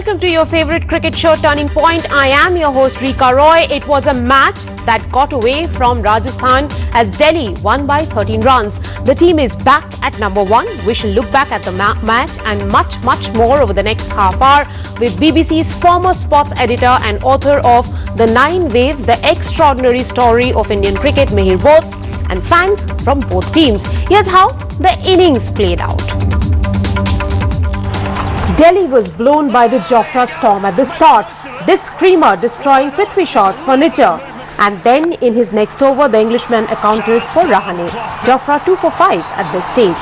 Welcome to your favorite cricket show, Turning Point. I am your host, Rika Roy. It was a match that got away from Rajasthan as Delhi won by 13 runs. The team is back at number one. We shall look back at the match and much more over the next half hour with BBC's former sports editor and author of The Nine Waves, the extraordinary story of Indian cricket, Mihir Bose, and fans from both teams. Here's how the innings played out. Delhi was blown by the Jofra storm at the start, this screamer destroying Prithvi Shaw's furniture. And then in his next over, the Englishman accounted for Rahane. Jofra 2 for 5 at this stage.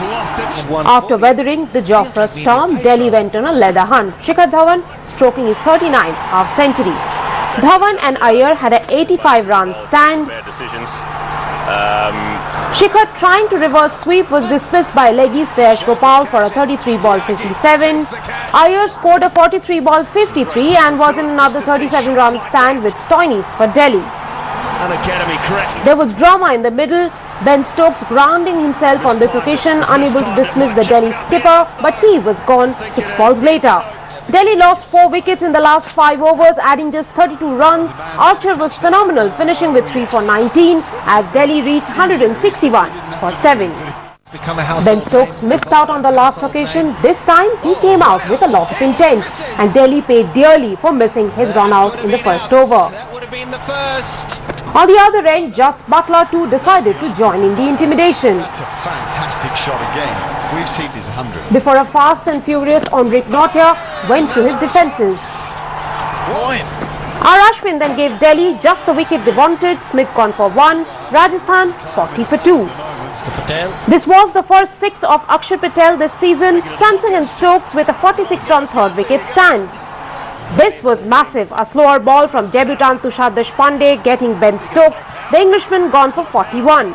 After weathering the Jofra storm, Delhi went on a leather hunt. Shikhar Dhawan stroking his 39th half-century. Dhawan and Iyer had an 85-run stand. Shikhar, trying to reverse sweep, was dismissed by leggy Sreyash Gopal for a 33-ball 57. Iyer scored a 43-ball 53 and was in another 37-run stand with Stoinis for Delhi. There was drama in the middle. Ben Stokes grounding himself on this occasion, unable to dismiss the Delhi skipper, but he was gone 6 balls later. Delhi lost 4 wickets in the last 5 overs, adding just 32 runs. Archer was phenomenal, finishing with 3 for 19 as Delhi reached 161 for 7. Ben Stokes missed out on the last occasion. This time, he came out with a lot of intent, and Delhi paid dearly for missing his run out in the first over. On the other end, Jos Buttler too decided to join in the intimidation. That's a fantastic shot again. We've seen his 100th. Before a fast and furious Oct15 went to his defences. Ashwin then gave Delhi just the wicket they wanted. Smith gone for 1, Rajasthan 40 for 2. This was the first 6 of Akshar Patel this season. Samson and Stokes with a 46-run third wicket stand. This was massive, a slower ball from debutant Tushar Deshpande getting Ben Stokes, the Englishman gone for 41.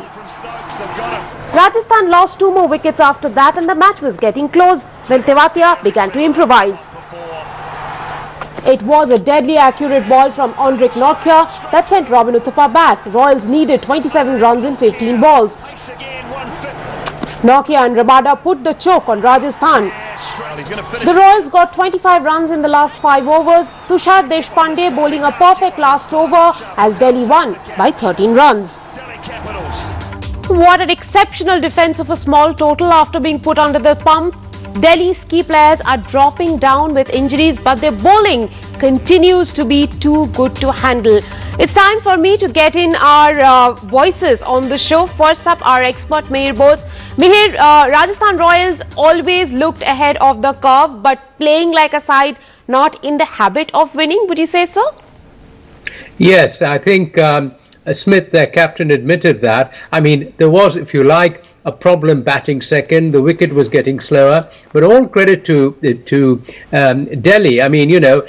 Rajasthan lost 2 more wickets after that and the match was getting close when Tewatia began to improvise. It was a deadly accurate ball from Ondrik Nortje that sent Robin Uthappa back. Royals needed 27 runs in 15 balls. Nortje and Rabada put the choke on Rajasthan. The Royals got 25 runs in the last 5 overs. Tushar Deshpande bowling a perfect last over as Delhi won by 13 runs. What an exceptional defence of a small total after being put under the pump. Delhi's key players are dropping down with injuries, but their bowling continues to be too good to handle. It's time for me to get in our voices on the show. First up, our expert Mihir Bose. Mihir, Rajasthan Royals always looked ahead of the curve, but playing like a side not in the habit of winning. Would you say so? Yes, I think Smith, their captain, admitted that. I mean, there was, if you like, a problem batting second. The wicket was getting slower, but all credit to Delhi. I mean, you know,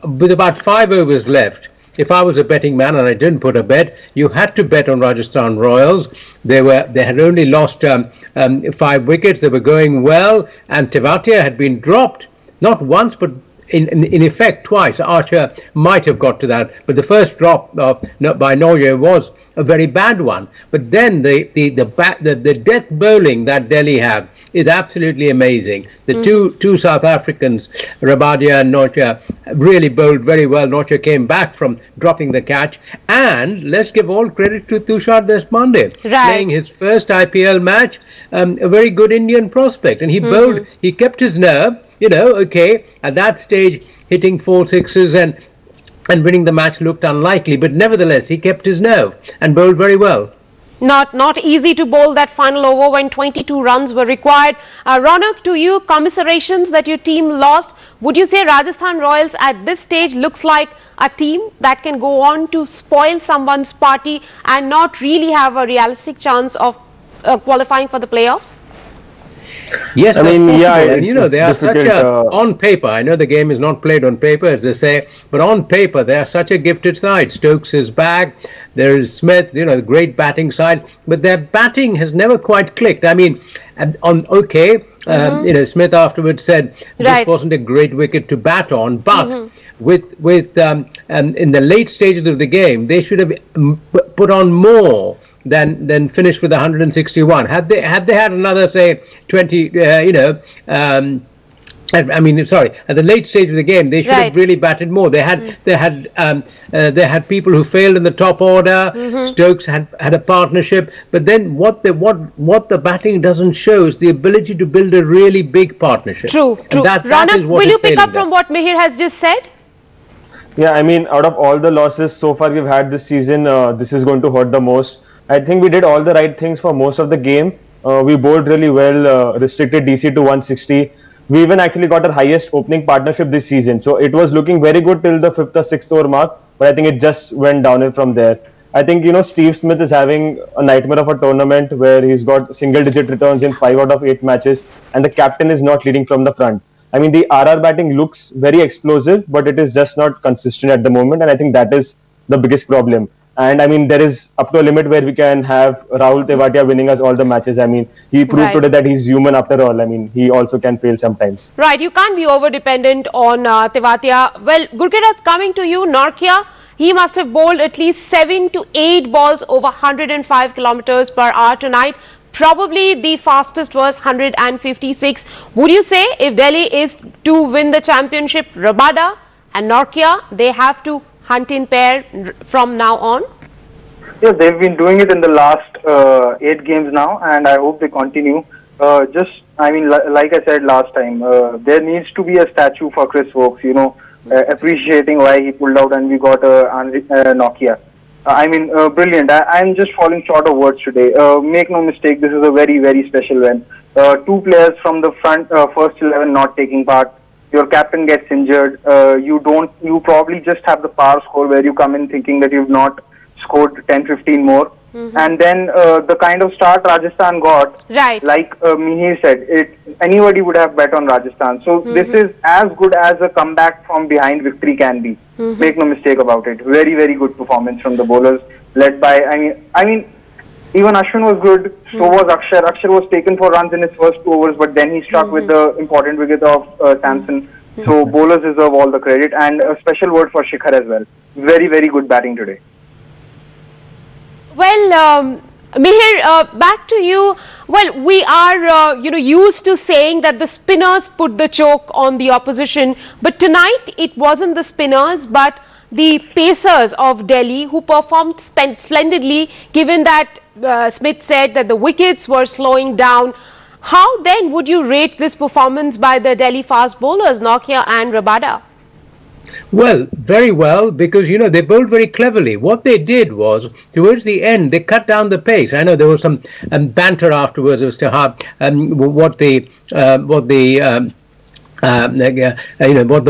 with about 5 overs left, if I was a betting man and I didn't put a bet, you had to bet on Rajasthan Royals. They had only lost 5 wickets. They were going well, and Tewatia had been dropped not once but in effect twice. Archer might have got to that, but the first drop by Nortje was a very bad one. But then the death bowling that Delhi have is absolutely amazing. The two South Africans, Rabada and Nortje, really bowled very well. Nortje came back from dropping the catch, and let's give all credit to Tushar Deshpande, playing his first IPL match, a very good Indian prospect, and he bowled. He kept his nerve. You know, okay, at that stage, hitting 4 sixes and winning the match looked unlikely, but nevertheless, he kept his nerve and bowled very well. Not easy to bowl that final over when 22 runs were required. Ronak, to you, commiserations that your team lost. Would you say Rajasthan Royals at this stage looks like a team that can go on to spoil someone's party and not really have a realistic chance of qualifying for the playoffs? Yes, I mean, yeah, and you know, they are such a, on paper, I know the game is not played on paper, as they say, but on paper, they are such a gifted side. Stokes is back, there is Smith, you know, the great batting side, but their batting has never quite clicked. I mean, you know, Smith afterwards said this wasn't a great wicket to bat on, but with in the late stages of the game, they should have put on more than finish with 161. Had they had another, say, 20, I mean, sorry, at the late stage of the game, they should have really batted more. They had people who failed in the top order. Stokes had a partnership, but then what the batting doesn't show is the ability to build a really big partnership. True. Ronak, will you pick up from what Mihir has just said? Yeah, I mean, out of all the losses so far we've had this season, this is going to hurt the most. I think we did all the right things for most of the game. We bowled really well, restricted DC to 160. We even actually got our highest opening partnership this season. So it was looking very good till the 5th or 6th over mark, but I think it just went downhill from there. I think, Steve Smith is having a nightmare of a tournament where he's got single-digit returns in 5 out of 8 matches, and the captain is not leading from the front. I mean, the RR batting looks very explosive, but it is just not consistent at the moment, and I think that is the biggest problem. And I mean, there is up to a limit where we can have Rahul Tewatia winning us all the matches. I mean, he proved today that he's human after all. I mean, he also can fail sometimes. Right, you can't be over-dependent on Tewatia. Well, Gurkirat, coming to you, Norkia, he must have bowled at least 7 to 8 balls over 105 kilometers per hour tonight. Probably the fastest was 156. Would you say if Delhi is to win the championship, Rabada and Norkia, they have to hunt in pair from now on? Yes, they've been doing it in the last 8 games now, and I hope they continue. Like I said last time, there needs to be a statue for Chris Wokes, appreciating why he pulled out and we got Nokia. Brilliant. I'm just falling short of words today. Make no mistake, this is a very, very special win. 2 players from the front, first 11 not taking part. Your captain gets injured. You probably just have the power score where you come in thinking that you've not scored 10-15 more. And then the kind of start Rajasthan got, like Mihir said, anybody would have bet on Rajasthan. So this is as good as a comeback from behind victory can be. Make no mistake about it. Very, very good performance from the bowlers, led by, even Ashwin was good, so was Akshar. Akshar was taken for runs in his first 2 overs, but then he struck with the important wicket of Samson. So bowlers deserve all the credit, and a special word for Shikhar as well. Very, very good batting today. Well, Mihir, back to you. Well, we are, used to saying that the spinners put the choke on the opposition, but tonight it wasn't the spinners, but the pacers of Delhi who performed splendidly, given that Smith said that the wickets were slowing down. How then would you rate this performance by the Delhi fast bowlers, Nokia and Rabada? Well, very well, because, they bowled very cleverly. What they did was, towards the end, they cut down the pace. I know there was some banter afterwards as to how, what the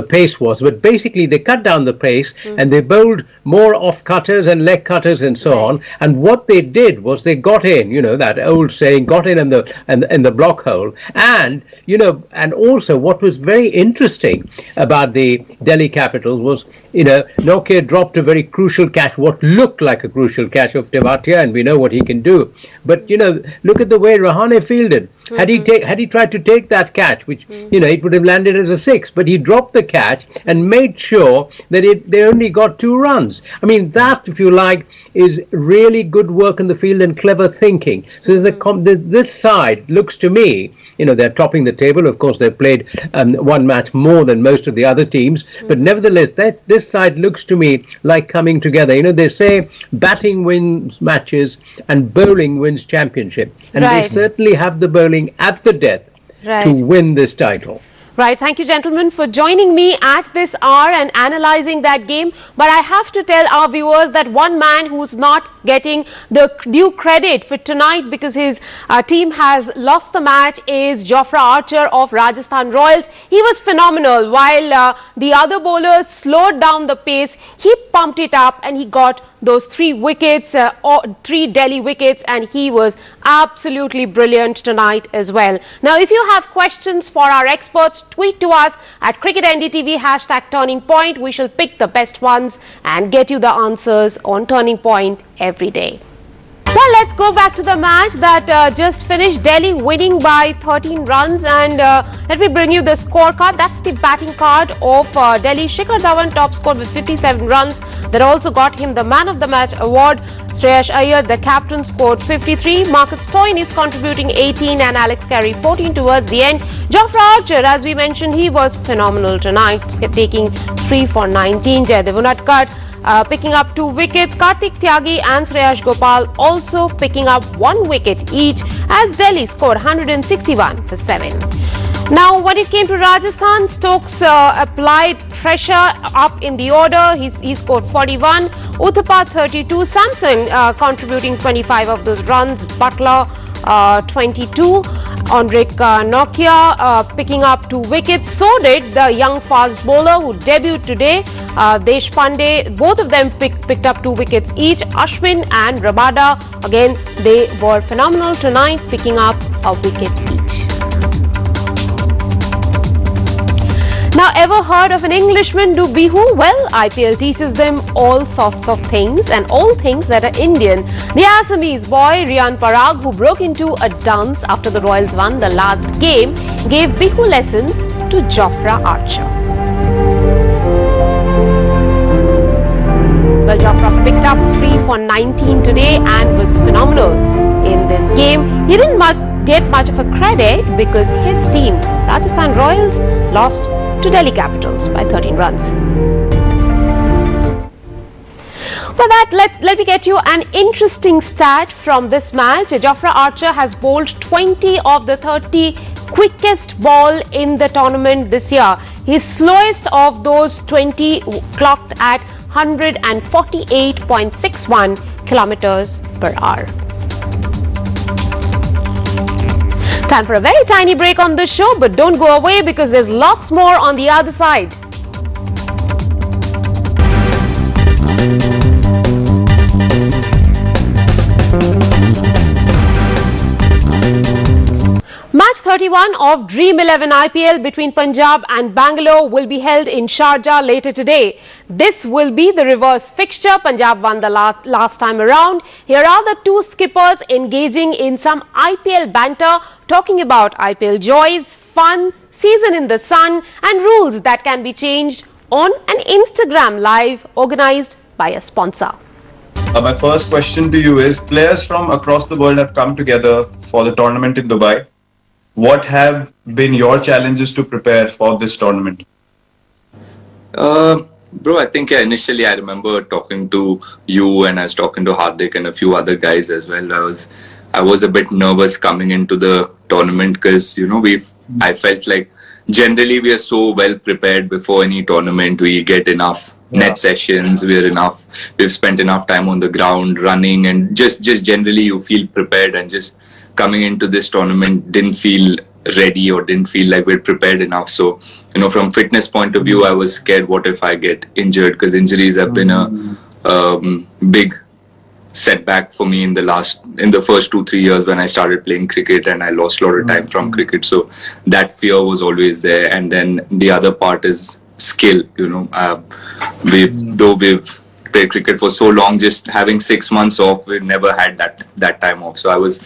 pace was, but basically they cut down the pace and they bowled more off cutters and leg cutters and so on. And what they did was they got in, that old saying, got in the block hole. And and also what was very interesting about the Delhi Capitals was, Nokia dropped a very crucial catch, what looked like a crucial catch of Tewatia, and we know what he can do. But look at the way Rahane fielded. Had he tried to take that catch, which it would have landed as a 6, but he dropped the catch and made sure that they only got 2 runs. I mean, that, if you like, is really good work in the field and clever thinking. So this side looks to me, they're topping the table. Of course, they've played 1 match more than most of the other teams, but nevertheless, this side looks to me like coming together. They say batting wins matches and bowling wins championship, and they certainly have the bowling at the death to win this title. Right, thank you gentlemen for joining me at this hour and analysing that game. But I have to tell our viewers that one man who's not getting the due credit for tonight because his team has lost the match is Jofra Archer of Rajasthan Royals. He was phenomenal. While the other bowlers slowed down the pace, he pumped it up and he got those 3 wickets, 3 Delhi wickets, and he was absolutely brilliant tonight as well. Now, if you have questions for our experts, tweet to us at Cricket Ndtv #TurningPoint. We shall pick the best ones and get you the answers on Turning Point every day. Well, let's go back to the match that just finished. Delhi winning by 13 runs, and let me bring you the scorecard. That's the batting card of Delhi. Shikhar Dhawan top scored with 57 runs. that also got him the Man of the Match award. Shreyash Iyer, the captain, scored 53. Marcus Stoinis contributing 18 and Alex Carey 14 towards the end. Jofra Archer, as we mentioned, he was phenomenal tonight, taking 3 for 19. Jaydev Unadkat picking up 2 wickets. Kartik Tyagi and Shreyash Gopal also picking up 1 wicket each as Delhi scored 161 for 7. Now, when it came to Rajasthan, Stokes applied pressure up in the order. He scored 41. Uthappa 32. Samson contributing 25 of those runs. Butler 22. Andrik Nokia picking up 2 wickets. So did the young fast bowler who debuted today, Deshpande. Both of them picked up 2 wickets each. Ashwin and Rabada, again, they were phenomenal tonight, picking up a wicket each. Now, ever heard of an Englishman do Bihu? Well, IPL teaches them all sorts of things and all things that are Indian. The Assamese boy Rian Parag, who broke into a dance after the Royals won the last game, gave Bihu lessons to Jofra Archer. Well, Jofra picked up 3 for 19 today and was phenomenal in this game. He didn't get much of a credit because his team, Rajasthan Royals, lost to Delhi Capitals by 13 runs. For that, let me get you an interesting stat from this match. Jofra Archer has bowled 20 of the 30 quickest ball in the tournament this year. His slowest of those 20 clocked at 148.61 kilometers per hour. Time for a very tiny break on this show, but don't go away because there's lots more on the other side. Match 31 of Dream 11 IPL between Punjab and Bangalore will be held in Sharjah later today. This will be the reverse fixture. Punjab won the last time around. Here are the 2 skippers engaging in some IPL banter, talking about IPL joys, fun, season in the sun and rules that can be changed on an Instagram live organized by a sponsor. My first question to you is, players from across the world have come together for the tournament in Dubai. What have been your challenges to prepare for this tournament? Bro, I think initially I remember talking to you and I was talking to Hardik and a few other guys as well. I was a bit nervous coming into the tournament because, you know, I felt like generally we are so well prepared before any tournament. We get enough net sessions, we've spent enough time on the ground running, and just generally you feel prepared, and just coming into this tournament didn't feel ready or didn't feel like we're prepared enough. So, you know, from fitness point of view, I was scared what if I get injured, because injuries have been a big setback for me in the first 2-3 years when I started playing cricket, and I lost a lot of time from cricket. So that fear was always there. And then the other part is skill, you know. We've played cricket for so long, just having 6 months off, we've never had that time off. So I was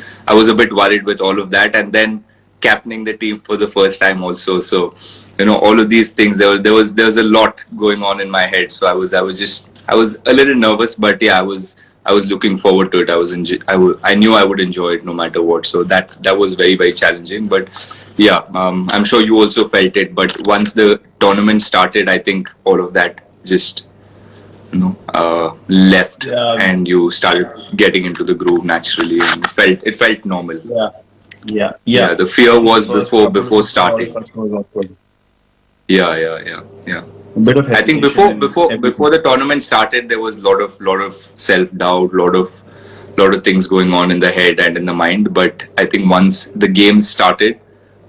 a bit worried with all of that, and then captaining the team for the first time also. So, you know, all of these things, there was a lot going on in my head. So I was a little nervous, but yeah, I was looking forward to it. I knew I would enjoy it no matter what. So that was very, very challenging. But yeah, I'm sure you also felt it. But once the tournament started, I think all of that just, you know, left, and you started getting into the groove naturally, and it felt normal. Yeah. The fear was before starting. Yeah. A bit of I think before the tournament started, there was a lot of self-doubt, lot of things going on in the head and in the mind. But I think once the games started,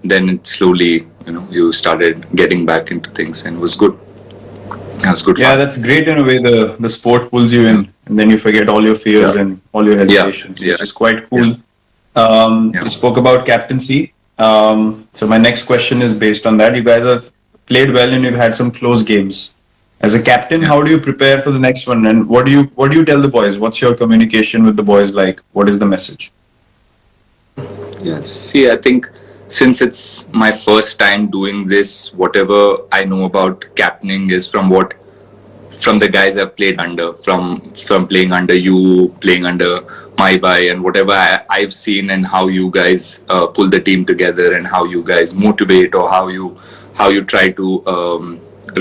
then it slowly, you know, you started getting back into things, and it was good. That was good. Yeah, that's great in a way. The sport pulls you in, and then you forget all your fears and all your hesitations, which is quite cool. You spoke about captaincy. So my next question is based on that. You guys have played well and you've had some close games. As a captain, how do you prepare for the next one, and what do you tell the boys? What's your communication with the boys like? What is the message? Yeah, see, I think since it's my first time doing this, whatever I know about captaining is from what from the guys I've played under, from playing under you, playing under my bhai, and whatever I've seen, and how you guys pull the team together, and how you guys motivate, or how you try to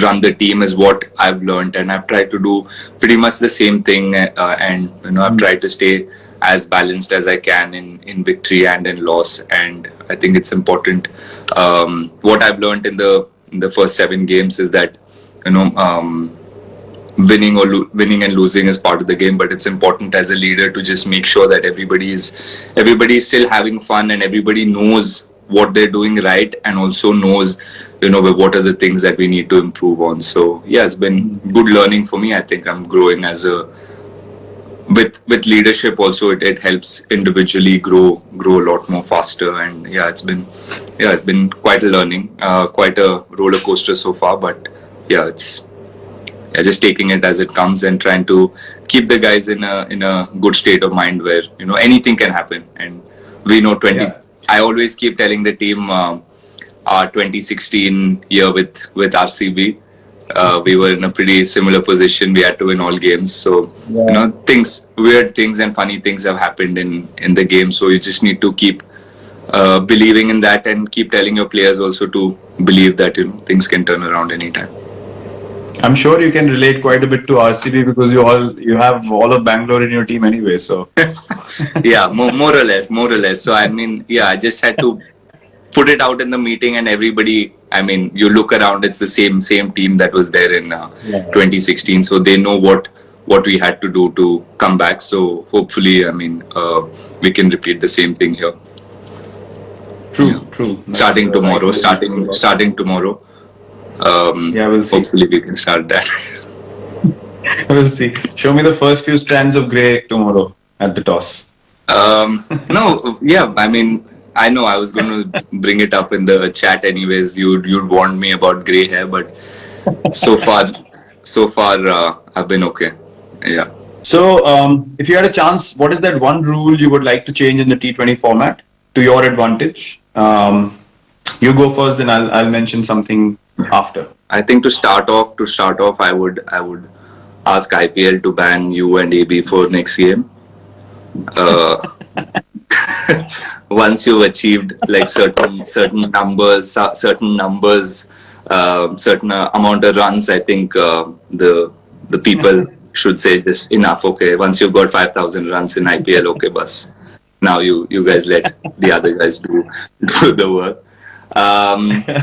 run the team, is what I've learned, and I've tried to do pretty much the same thing, and I've tried to stay as balanced as I can in victory and in loss. And I think it's important. What I've learned in the first 7 games is that winning and losing is part of the game, but it's important as a leader to just make sure that everybody is still having fun, and everybody knows what they're doing right, and also knows what are the things that we need to improve on. So yeah, it's been good learning for me. I think I'm growing with leadership also. It helps individually grow a lot more faster, and it's been quite a learning, quite a roller coaster so far, but it's just taking it as it comes, and trying to keep the guys in a good state of mind where anything can happen. And we know I always keep telling the team, our 2016 year with RCB, we were in a pretty similar position. We had to win all games, so weird things and funny things have happened in the game. So you just need to keep believing in that, and keep telling your players also to believe that things can turn around anytime. I'm sure you can relate quite a bit to RCB because you have all of Bangalore in your team anyway. So yeah, more or less. So I mean, I just had to put it out in the meeting, and everybody. I mean, you look around, it's the same team that was there in 2016. So they know what we had to do to come back. So hopefully, I mean, we can repeat the same thing here. True. Starting tomorrow. Starting tomorrow. We'll see. Hopefully we can start that. We'll see. Show me the first few strands of grey tomorrow at the toss. I mean, I know I was going to bring it up in the chat anyways. You'd warned me about grey hair, but so far I've been okay. Yeah. So if you had a chance, what is that one rule you would like to change in the T20 format to your advantage? You go first, then I'll mention something after. I think to start off, I would ask IPL to ban you and AB for next game. Once you've achieved like certain numbers, certain amount of runs, I think the people should say just enough. Okay, once you've got 5,000 runs in IPL, okay, bus. Now you guys let the other guys do the work.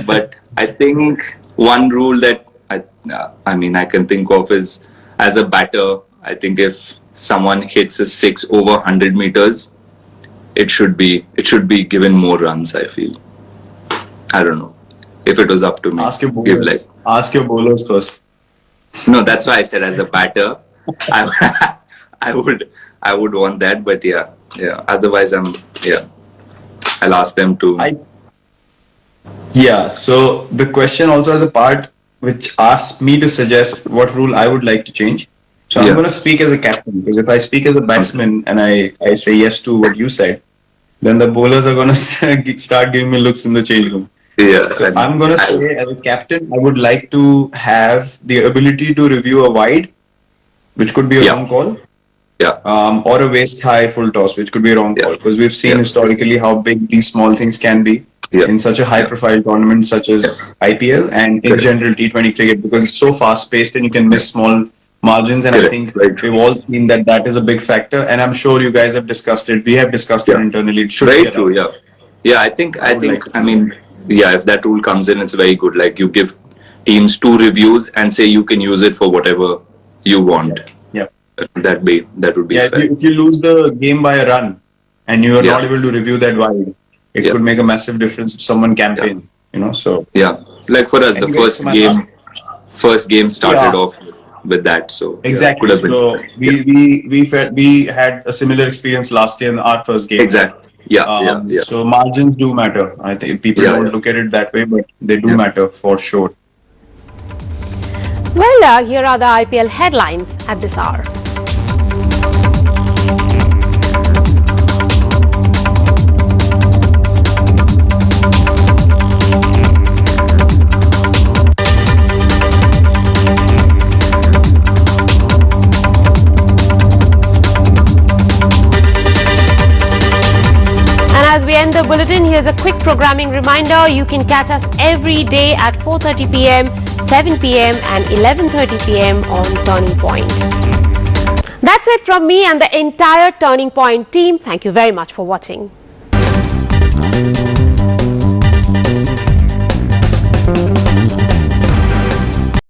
But I think one rule that I can think of is, as a batter, I think if someone hits a 6 over 100 meters, it should be given more runs. I feel. I don't know. If it was up to me, ask your bowlers first. No, that's why I said as a batter, I would want that. But yeah. Otherwise, I'll ask them to. So the question also has a part which asks me to suggest what rule I would like to change. So I'm going to speak as a captain, because if I speak as a batsman and I say yes to what you said, then the bowlers are going to start giving me looks in the change room. Yeah. So I'm going to say, as a captain, I would like to have the ability to review a wide, which could be a wrong call. Or a waist high full toss, which could be a wrong call, because we've seen historically how big these small things can be in such a high profile tournament such as IPL and in general T20 cricket, because it's so fast paced and you can miss small margins. And I think we've all seen that is a big factor, and I'm sure you guys have discussed it. We have discussed it internally. It should very true. I think if that rule comes in, it's very good. Like, you give teams 2 reviews and say you can use it for whatever you want. That would be fair. If you lose the game by a run and you are not able to review that wide, it could make a massive difference if someone campaign. So like for us, the first game started off with that. So exactly. So we had a similar experience last year in our first game. Exactly. So margins do matter. I think people don't look at it that way, but they do matter for sure. Well, here are the IPL headlines at this hour. here's a quick programming reminder. You can catch us every day at 4:30 p.m., 7 p.m. and 11:30 p.m. on Turning Point. That's it from me and the entire Turning Point team. Thank you very much for watching.